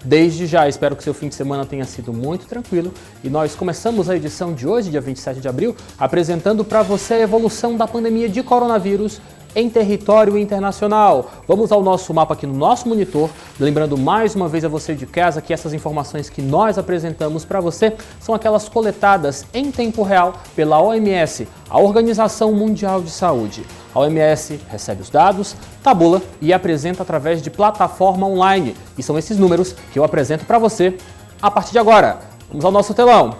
Desde já, espero que seu fim de semana tenha sido muito tranquilo e nós começamos a edição de hoje, dia 27 de abril, apresentando para você a evolução da pandemia de coronavírus em território internacional. Vamos ao nosso mapa aqui no nosso monitor, lembrando mais uma vez a você de casa que essas informações que nós apresentamos para você são aquelas coletadas em tempo real pela OMS, a Organização Mundial de Saúde. A OMS recebe os dados, tabula e apresenta através de plataforma online. E são esses números que eu apresento para você a partir de agora. Vamos ao nosso telão.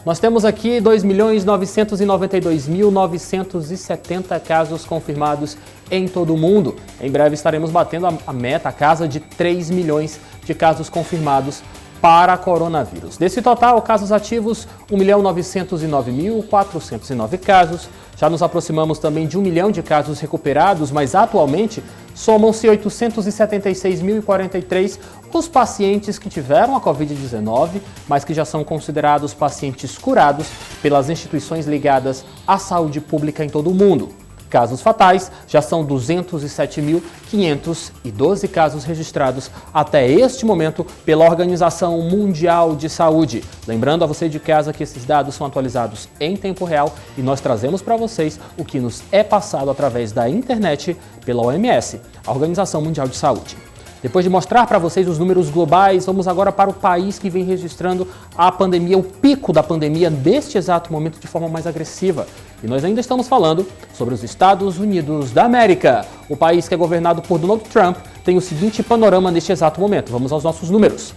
Nós temos aqui 2.992.970 casos confirmados em todo o mundo. Em breve estaremos batendo a meta, a casa de 3 milhões de casos confirmados para coronavírus. Desse total, casos ativos, 1.909.409 casos. Já nos aproximamos também de 1 milhão de casos recuperados, mas atualmente somam-se 876.043 os pacientes que tiveram a Covid-19, mas que já são considerados pacientes curados pelas instituições ligadas à saúde pública em todo o mundo. Casos fatais já são 207.512 casos registrados até este momento pela Organização Mundial de Saúde. Lembrando a você de casa que esses dados são atualizados em tempo real e nós trazemos para vocês o que nos é passado através da internet pela OMS, a Organização Mundial de Saúde. Depois de mostrar para vocês os números globais, vamos agora para o país que vem registrando a pandemia, o pico da pandemia neste exato momento de forma mais agressiva. E nós ainda estamos falando sobre os Estados Unidos da América. O país que é governado por Donald Trump tem o seguinte panorama neste exato momento. Vamos aos nossos números.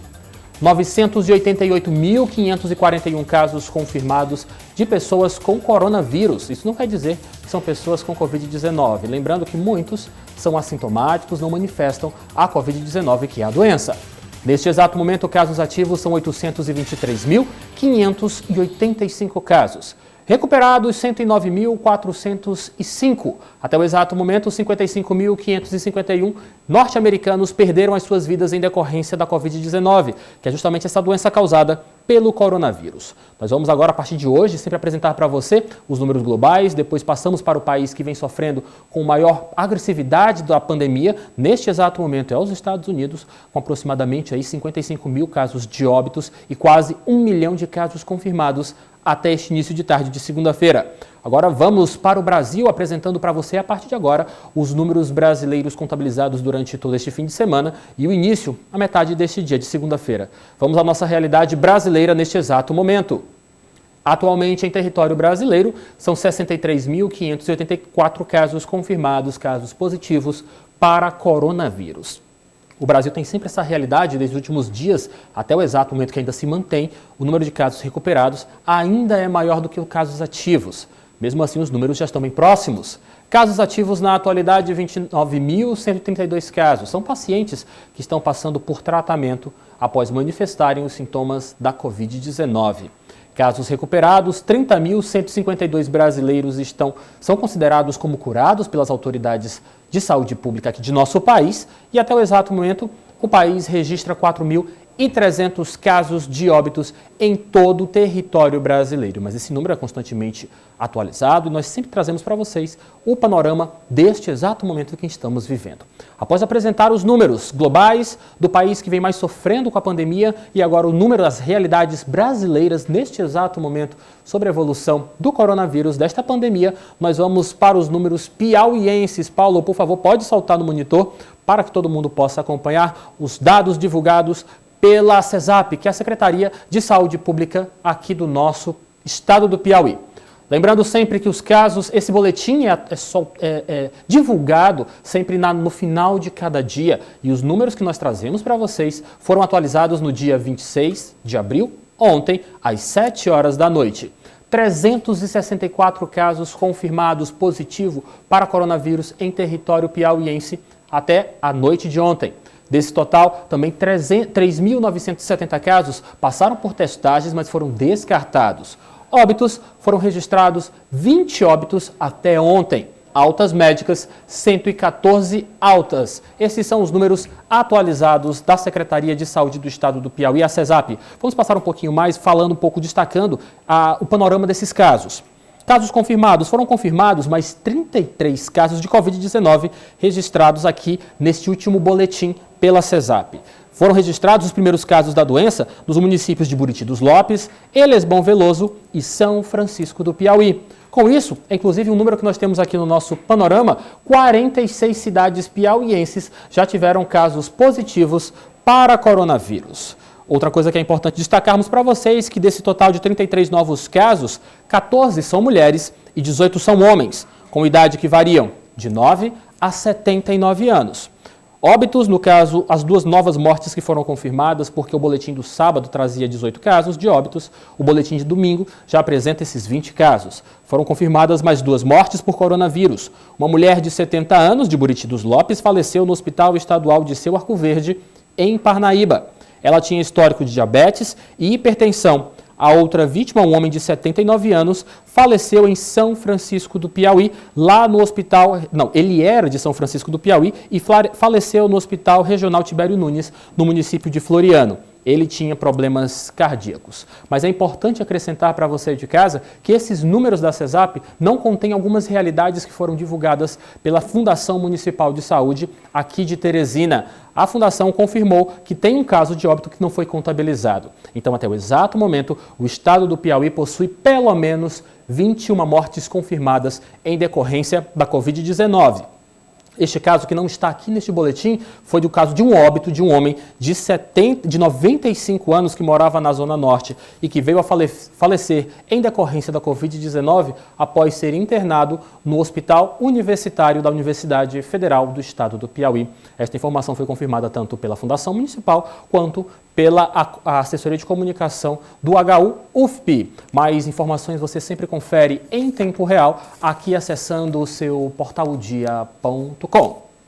988.541 casos confirmados de pessoas com coronavírus. Isso não quer dizer que são pessoas com Covid-19. Lembrando que muitos são assintomáticos, não manifestam a Covid-19, que é a doença. Neste exato momento, casos ativos são 823.585 casos. Recuperados, 109.405. Até o exato momento, 55.551 norte-americanos perderam as suas vidas em decorrência da Covid-19, que é justamente essa doença causada pelo coronavírus. Nós vamos agora, a partir de hoje, sempre apresentar para você os números globais, depois passamos para o país que vem sofrendo com maior agressividade da pandemia, neste exato momento é os Estados Unidos, com aproximadamente aí 55 mil casos de óbitos e quase 1 milhão de casos confirmados até este início de tarde de segunda-feira. Agora vamos para o Brasil, apresentando para você, a partir de agora, os números brasileiros contabilizados durante todo este fim de semana e o início, a metade deste dia de segunda-feira. Vamos à nossa realidade brasileira neste exato momento. Atualmente, em território brasileiro, são 63.584 casos confirmados, casos positivos para coronavírus. O Brasil tem sempre essa realidade, desde os últimos dias, até o exato momento que ainda se mantém, o número de casos recuperados ainda é maior do que os casos ativos. Mesmo assim, os números já estão bem próximos. Casos ativos na atualidade, 29.132 casos. São pacientes que estão passando por tratamento após manifestarem os sintomas da Covid-19. Casos recuperados, 30.152 brasileiros são considerados como curados pelas autoridades de saúde pública aqui de nosso país e até o exato momento o país registra 4.300 casos de óbitos em todo o território brasileiro. Mas esse número é constantemente atualizado e nós sempre trazemos para vocês o panorama deste exato momento que estamos vivendo. Após apresentar os números globais do país que vem mais sofrendo com a pandemia e agora o número das realidades brasileiras neste exato momento sobre a evolução do coronavírus, desta pandemia, nós vamos para os números piauienses. Paulo, por favor, pode saltar no monitor para que todo mundo possa acompanhar os dados divulgados pela CESAP, que é a Secretaria de Saúde Pública aqui do nosso estado do Piauí. Lembrando sempre que os casos, esse boletim é divulgado sempre no final de cada dia e os números que nós trazemos para vocês foram atualizados no dia 26 de abril, ontem, às 7 horas da noite. 364 casos confirmados positivo para coronavírus em território piauiense até a noite de ontem. Desse total, também 3.970 casos passaram por testagens, mas foram descartados. Óbitos, foram registrados 20 óbitos até ontem. Altas médicas, 114 altas. Esses são os números atualizados da Secretaria de Saúde do Estado do Piauí, a CESAP. Vamos passar um pouquinho mais, falando um pouco, destacando o panorama desses casos. Casos confirmados, foram confirmados mais 33 casos de Covid-19 registrados aqui neste último boletim pela CESAP. Foram registrados os primeiros casos da doença nos municípios de Buriti dos Lopes, Elesbão Veloso e São Francisco do Piauí. Com isso, é inclusive um número que nós temos aqui no nosso panorama, 46 cidades piauienses já tiveram casos positivos para coronavírus. Outra coisa que é importante destacarmos para vocês é que desse total de 33 novos casos, 14 são mulheres e 18 são homens, com idade que variam de 9 a 79 anos. Óbitos, no caso, as 2 novas mortes que foram confirmadas, porque o boletim do sábado trazia 18 casos de óbitos, o boletim de domingo já apresenta esses 20 casos. Foram confirmadas mais 2 mortes por coronavírus. Uma mulher de 70 anos, de Buriti dos Lopes, faleceu no Hospital Estadual de Seu Arco Verde, em Parnaíba. Ela tinha histórico de diabetes e hipertensão. A outra vítima, um homem de 79 anos, faleceu em São Francisco do Piauí, lá no hospital... Não, ele era de São Francisco do Piauí e faleceu no Hospital Regional Tibério Nunes, no município de Floriano. Ele tinha problemas cardíacos. Mas é importante acrescentar para você de casa que esses números da CESAP não contêm algumas realidades que foram divulgadas pela Fundação Municipal de Saúde aqui de Teresina. A Fundação confirmou que tem um caso de óbito que não foi contabilizado. Então, até o exato momento, o estado do Piauí possui pelo menos 21 mortes confirmadas em decorrência da Covid-19. Este caso, que não está aqui neste boletim, foi do caso de um óbito de um homem de 95 anos que morava na Zona Norte e que veio a falecer em decorrência da Covid-19 após ser internado no Hospital Universitário da Universidade Federal do Estado do Piauí. Esta informação foi confirmada tanto pela Fundação Municipal quanto pela Assessoria de Comunicação do HU-UFPI. Mais informações você sempre confere em tempo real aqui acessando o seu portalodia.com.